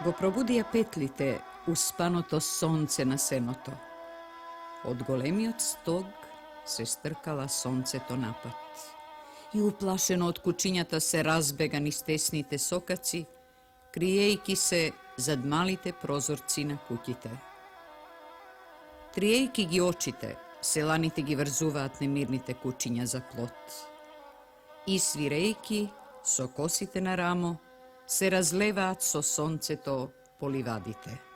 Го пробудија петлите успаното сонце на сеното. Од големиот стог се стркала сонцето напат. И уплашено од кучињата се разбега низ тесните сокаци, криејки се зад малите прозорци на куќите. Триејки ги очите, селаните ги врзуваат немирните кучиња за плот. И свирејки со косите на рамо, се разлеваат со сонцето по ливадите.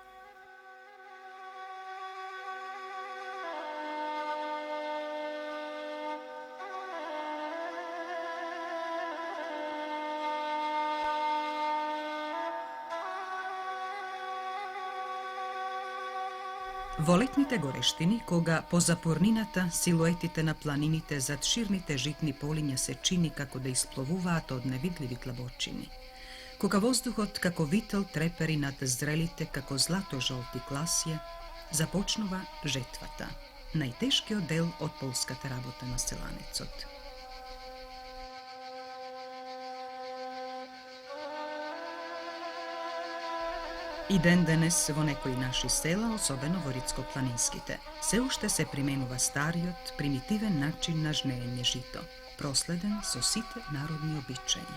Во летните горештини, кога по запорнината силуетите на планините зад ширните житни полиња се чини како да испловуваат од невидливи тлабочини, кога воздухот како вител трепери над зрелите како злато-жолти класија, започнува жетвата, најтешкиот дел од полската работа на селанецот. И ден денес во некои наши села, особено во рицко-планинските, се уште се применува стариот, примитивен начин на жнеење жито, проследен со сите народни обичаи.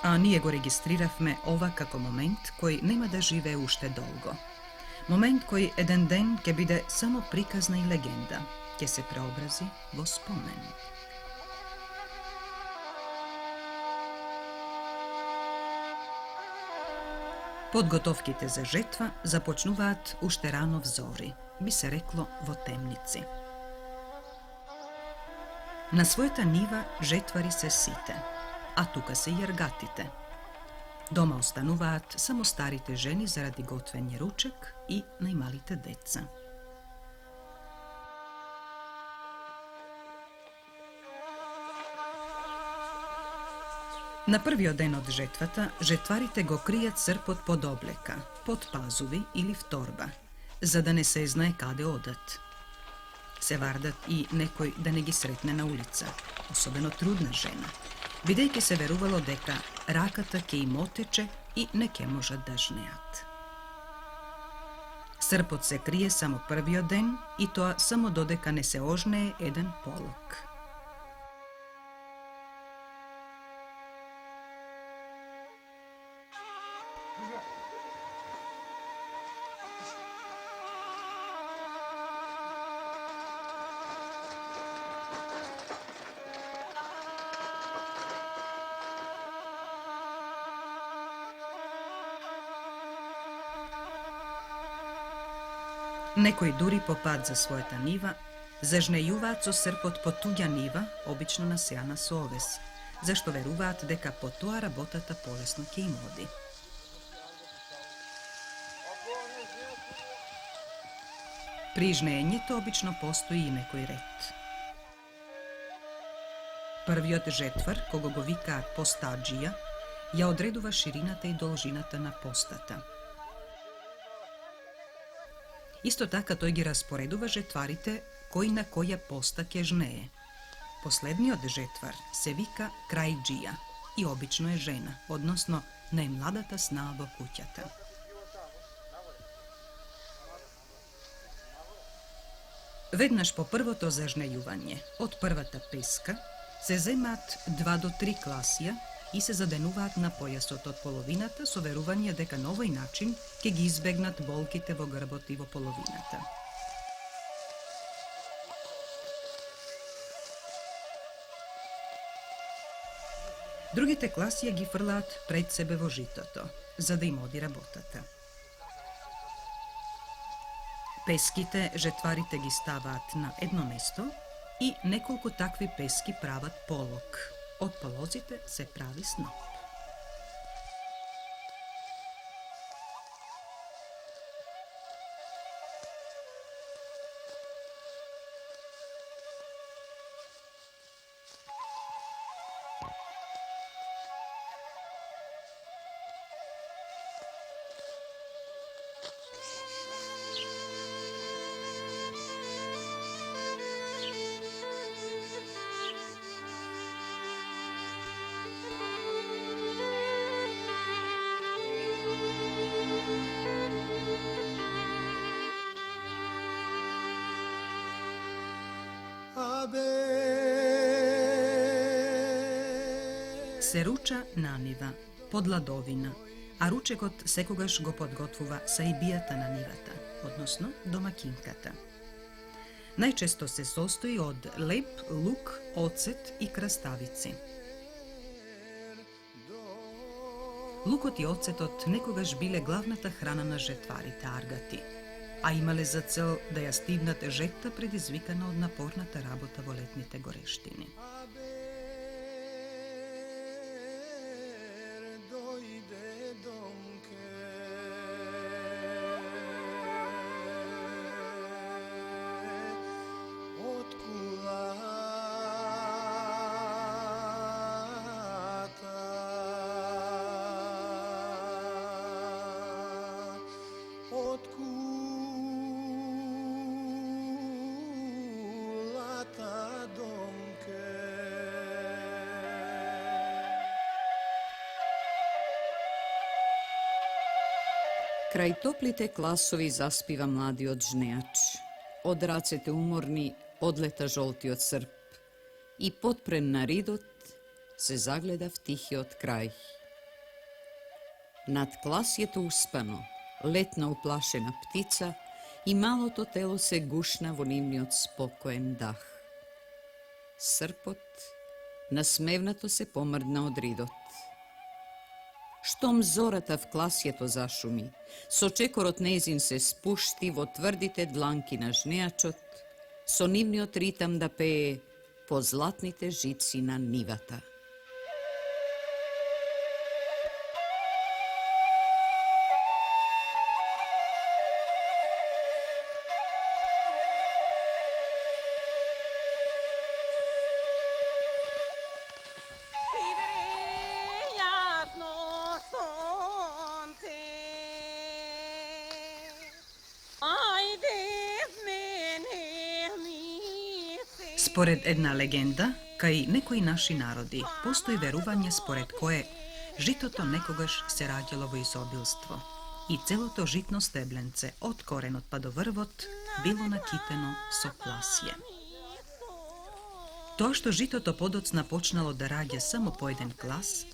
А ние го регистриравме ова како момент кој нема да живее уште долго. Момент кој еден ден ќе биде само приказна и легенда, ќе се преобрази во спомен. Подготовките за жетва започнуваат уште рано взори, би се рекло во темници. На својата нива жетвари се сите, а тука се и ергатите. Дома остануваат само старите жени заради готвење ручек и најмалите деца. На првиот ден од жетвата, жетварите го кријат српот под облека, под пазуви или в торба, за да не се знае каде одат. Се вардат и некој да не ги сретне на улица, особено трудна жена, бидејќи се верувало дека раката ќе им отече и не ќе можат да жнеат. Српот се крие само првиот ден и тоа само додека не се ожнее еден полок. Некои дури по пат за својата нива, зажнејуваат со српот по туѓа нива, обично насејана со овес, зашто веруваат дека по тоа работата полесно ќе им оди. При жнеењето обично постои и некој ред. Првиот жетвар, кого го викаат постаджија, ја одредува ширината и должината на постата. Исто така тој ги распоредува жетварите кој на која поста ќе жнее. Последниот жетвар се вика крајџија и обично е жена, односно најмладата снаа во куќата. Веднаш по првото зажнејување, од првата песка, се земаат 2 до 3 класија и се заденуваат на појасот од половината со верување дека на овој начин ќе ги избегнат болките во грбот и во половината. Другите класија ги фрлаат пред себе во житото, за да им оди работата. Песките жетварите ги ставаат на едно место и неколку такви пески прават полок. Од полозите се прави сноп. Се руча нанива, подладовина, а ручекот секогаш го подготвува сајбијата на нивата, односно домакинката. Најчесто се состои од леп, лук, оцет и краставици. Лукот и оцетот некогаш биле главната храна на жетварите аргати, а имале за цел да ја стигнат жетта предизвикана од напорната работа во летните горештини. Крај топлите класови заспива младиот жнеач. Од рацете уморни одлета жолтиот срп и потпрен на ридот се загледа в тихиот крај. Над класието успано, летна уплашена птица и малото тело се гушна во нивниот спокоен дах. Српот насмевнато се помрдна од ридот. Штом зората в класието зашуми, сочекорот нејзин се спушти во тврдите дланки на жнеачот, со нивниот ритам да пее по златните жици на нивата. Според една легенда, кај некои наши народи, постои верување според кое житото некогаш се раѓало во изобилство и целото житно стебленце, од коренот па до врвот, било накитено со класје. Тоа што житото подоцна почнало да раѓа само по еден клас,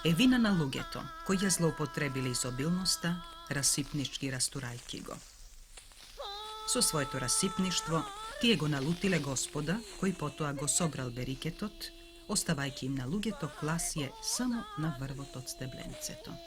е вина на луѓето, кои ја злоупотребиле изобилноста, расипнички растурајки го. Со своето расипништво, тие го налутиле Господа, кој потоа го собрал берикетот, оставајќи им на луѓето класје само на врвот од стебленцето.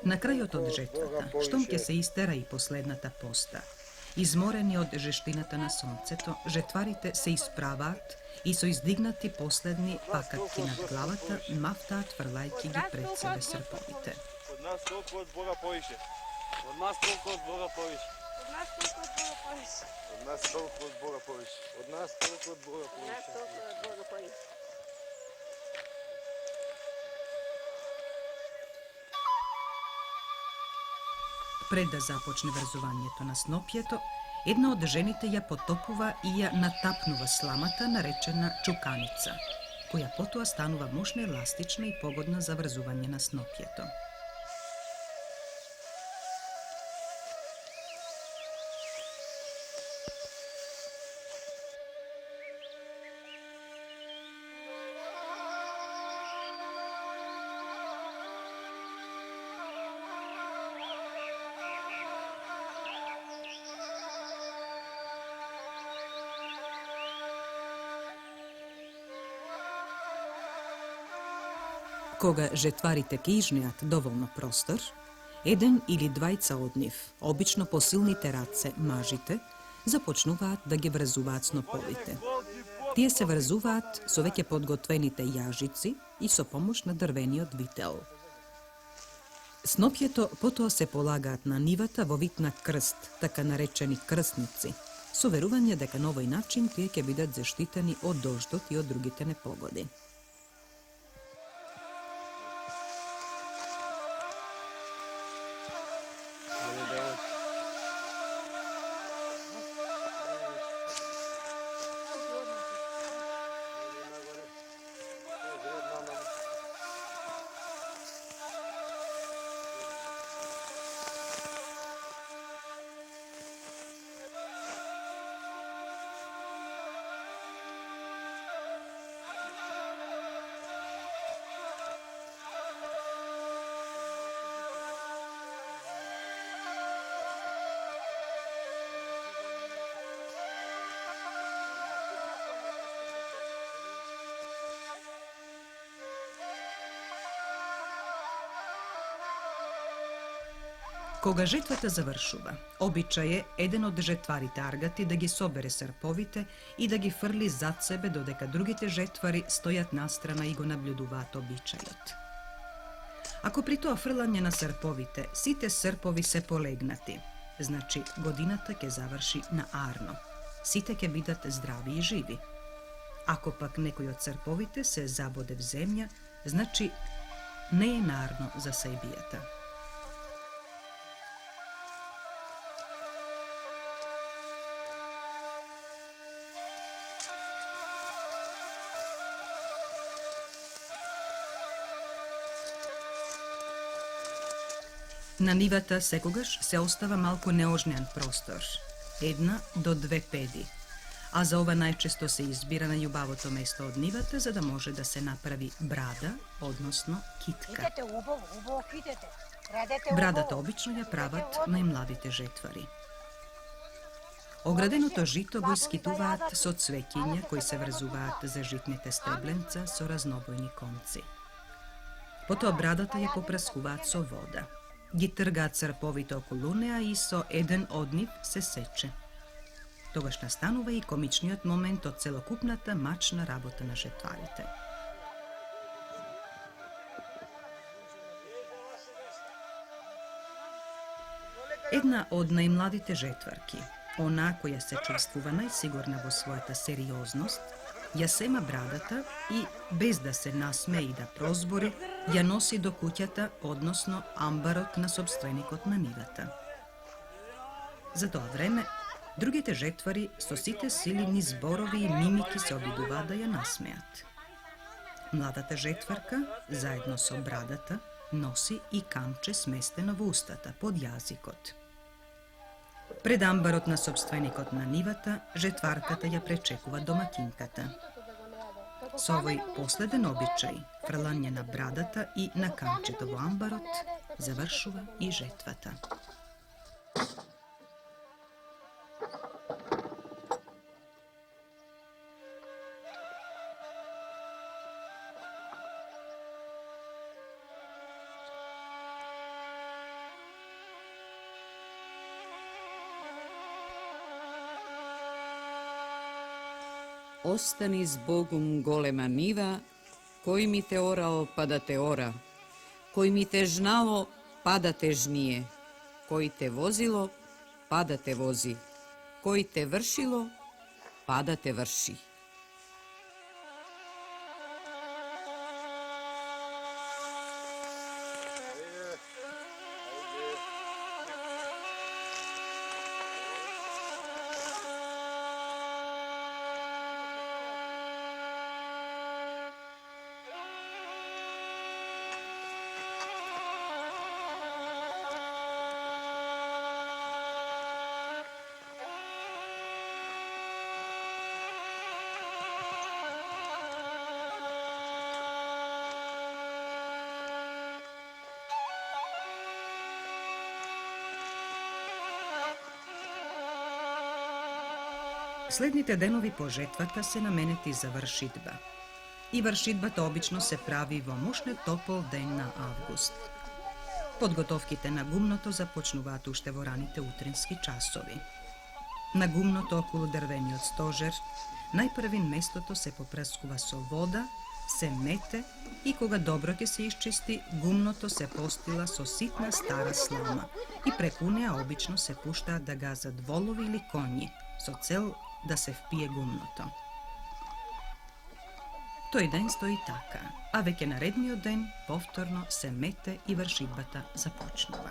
На крајот од жетвата, штом ќе се истера и последната поста, изморени од жештината на сонцето, жетварите се исправаат и со издигнати последни пакатки над главата мафтаат фрлајќи ги пред себе срповите. Од нас толку од Бога повише. Од нас толку од Бога повише. Од нас толку од Бога повише. Од нас толку од Бога повише. Од нас толку од Бога повише. Пред да започне врзувањето на снопјето, една од жените ја потопува и ја натапнува сламата наречена чуканица, која потоа станува мощна, еластична и погодна за врзување на снопјето. Кога жетварите ке изжнеат доволно простор, еден или двајца од нив, обично по силните раце, мажите, започнуваат да ги врзуваат сноповите. Тие се врзуваат со веќе подготвените јажици и со помош на дрвениот вител. Снопјето потоа се полагаат на нивата во вид на крст, така наречени крстници, со верување дека на овој начин тие ќе бидат заштитени од дождот и од другите непогоди. Кога жетвата завршува, обичај е еден од жетварите аргати да ги собере срповите и да ги фрли зад себе додека другите жетвари стојат настрана и го наблюдуваат обичајот. Ако при тоа фрлање на срповите сите српови се полегнати, значи годината ќе заврши на арно. Сите ќе бидат здрави и живи. Ако пак некој од срповите се забоде в земја, значи не е нарно за сајбијата. На нивата секогаш се остава малку неожнеан простор, 1 до 2 педи, а за ова најчесто се избира најубавото место од нивата за да може да се направи брада, односно китка. Брадата обично ја прават најмладите жетвари. Ограденото жито го искитуваат со цвеќиња кои се врзуваат за житните стебленца со разнобојни конци. Потоа брадата ја попраскуваат со вода. Ги тргаат срповите околу неа и со еден од нив се сече. Тогаш настанува и комичниот момент од целокупната мачна работа на жетварите. Една од најмладите жетварки, онаа која се чувствува најсигурна во својата сериозност, ја сема брадата и, без да се насме и да прозбори, ја носи до куќата, односно амбарот на сопственикот на нивата. За тоа време, другите жетвари со сите сили низ зборови и мимики се обидуваат да ја насмеат. Младата жетварка, заедно со брадата, носи и камче сместено во устата, под јазикот. Пред амбарот на сопственикот на нивата, жетварката ја пречекува домакинката. Со овој последен обичај, фрлање на брадата и на камчето во амбарот, завршува и жетвата. Остани с Богом голема нива, кој ми те орал па да те ора, кој ми те жнало па да те жние, кој те возило па да те вози, кој те вршило па да те врши. Следните денови по жетвата се наменети за вршитба. и вршидбата обично се прави во мушне топол ден на август. Подготовките на гумното започнуваат уште во раните утрински часови. На гумното околу дрвениот стожер, најпрви местото се попрскува со вода, се мете и кога добро ќе се исчисти, гумното се постила со ситна стара слама и преку неа обично се пуштаат да газат волови или коњи со цел да се впие гумното. Тој ден стои така, а веќе наредниот ден повторно се мете и вршидбата започнува.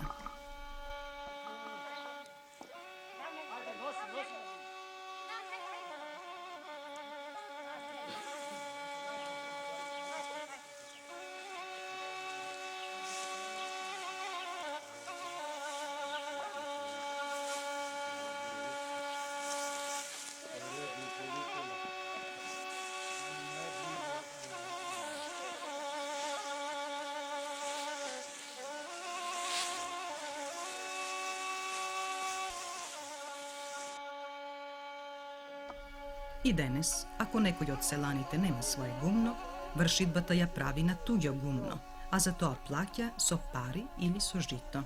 И денес, ако некој од селаните нема свое гумно, вршидбата ја прави на туѓо гумно, а за тоа плаќа со пари или со жито.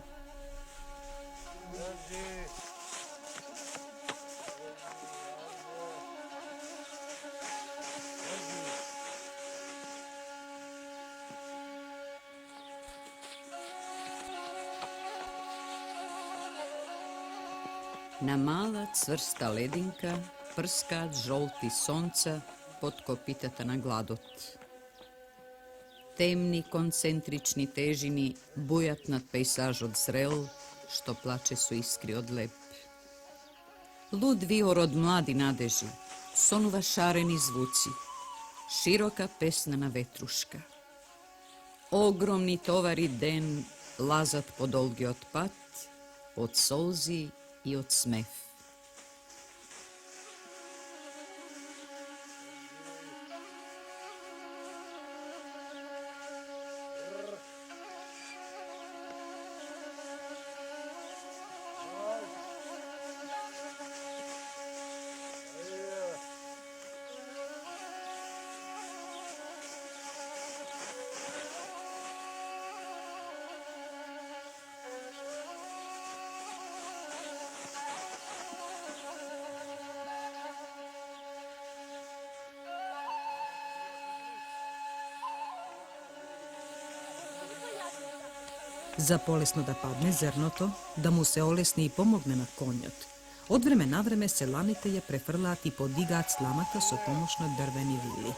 На мала цврста лединка прскаат жолти сонца под копитата на гладот. Темни концентрични тежини бујат над пейсажот зрел, што плаче со искри од леб. Луд виор од млади надежи, сонува шарени звуци, широка песна на ветрушка. Огромни товари ден лазат по долгиот пат, од солзи и од смев. За полесно да падне зрното, да му се олесни и помогне на конјот. Од време на време селаните ја префрлаат и подигаат сламата со помош на дрвени вили.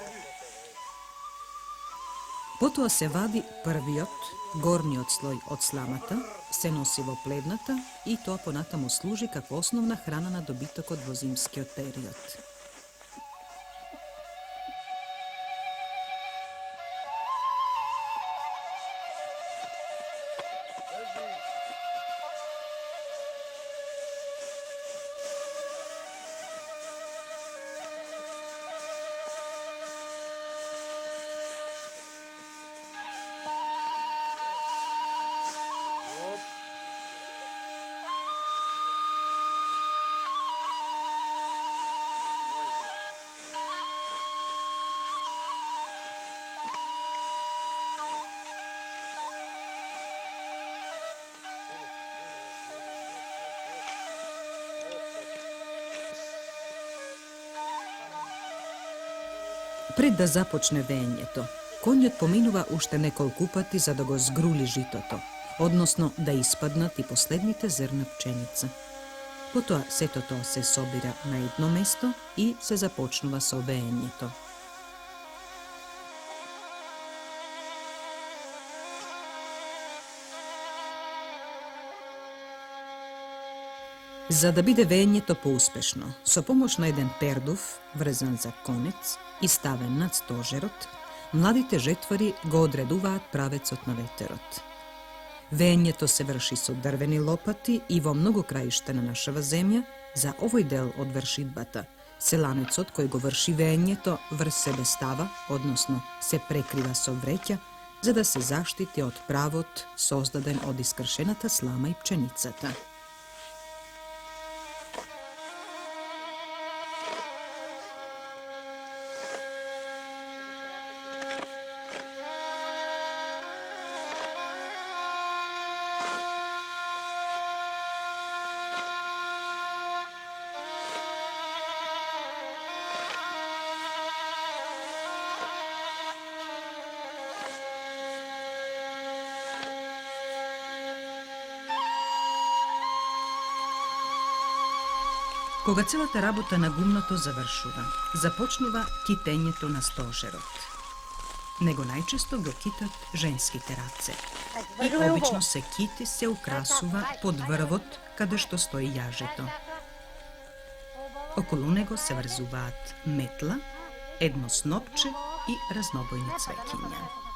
Потоа се вади првиот, горниот слој од сламата, се носи во плевната и тоа понатаму служи како основна храна на добитокот во зимскиот период. Пред да започне веењето, конјот поминува уште неколку пати за да го згрули житото, односно да испаднат и последните зрна пченица. Потоа сето тоа се собира на едно место и се започнува со веењето. За да биде веењето поуспешно, со помош на еден пердув, врзан за конец и ставен над стожерот, младите жетвари го одредуваат правецот на ветерот. Веењето се врши со дрвени лопати и во многу краишта на нашава земја, за овој дел од вршидбата, селанецот кој го врши веењето врз себе става, односно се прекрива со вреќа, за да се заштити од правот создаден од искршената слама и пченицата. Кога целата работа на гумното завршува, започнува китењето на стожерот. Него најчесто го китат женските раце. И обично се кити се украсува под врвот каде што стои јажето. Околу него се врзуваат метла, едно снопче и разнобојни цвеќиња.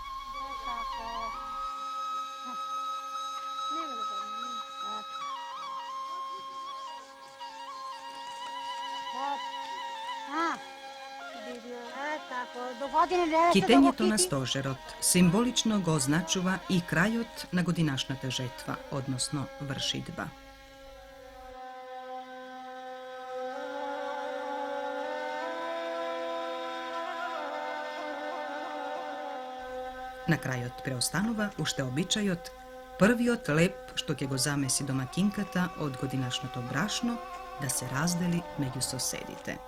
Китењето на стожерот символично го означува и крајот на годинашната жетва, односно вршидба. На крајот преостанува уште обичајот првиот леп што ќе го замеси домакинката од годинашното брашно да се раздели меѓу соседите.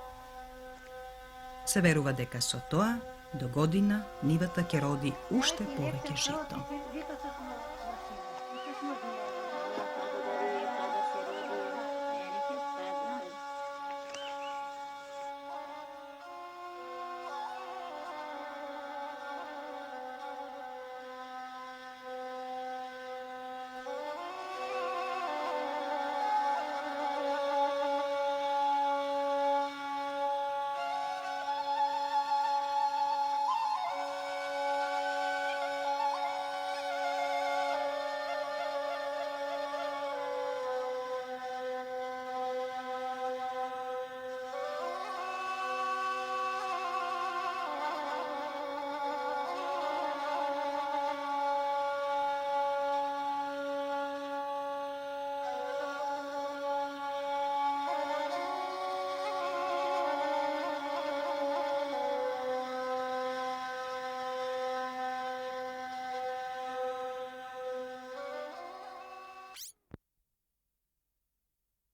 Се верува дека со тоа до година нивата ќе роди уште повеќе жито.